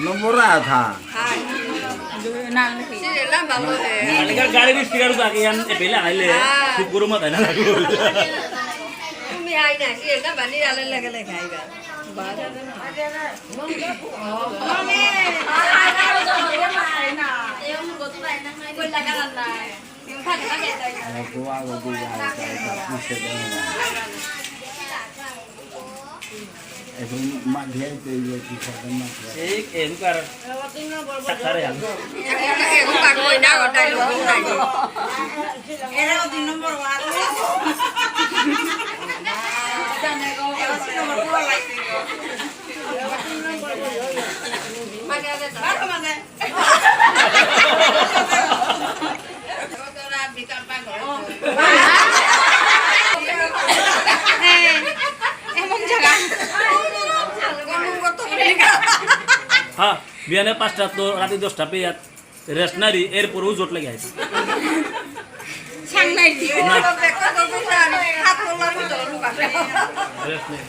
নম্বর था गाड़ी भी स्टिकर बाकी हम पहले आइले खूब गरम मत है ना তুমি আই না কি এটা বানি আলে লাগে লাগে খাইবা এখন মাঝে তো কি খাবেন না एक एम कर सारे हम এখন কাকই না গটাই লোক নাই Era o 3 নম্বর ওয়ান জানে গো 3 নম্বর পুরো লাইছে মানে আদে বাবা মানে তোরা বিকাম পা ঘর এমন জায়গা কোন কত हाँ बिहान 5टा तो रात 10टा पे रेस्ट नारी एयरपोर्ट जोट लगे आए ছাং নাই দি দেখো তো হাত তোলা তো লুকা रेस्ट नहीं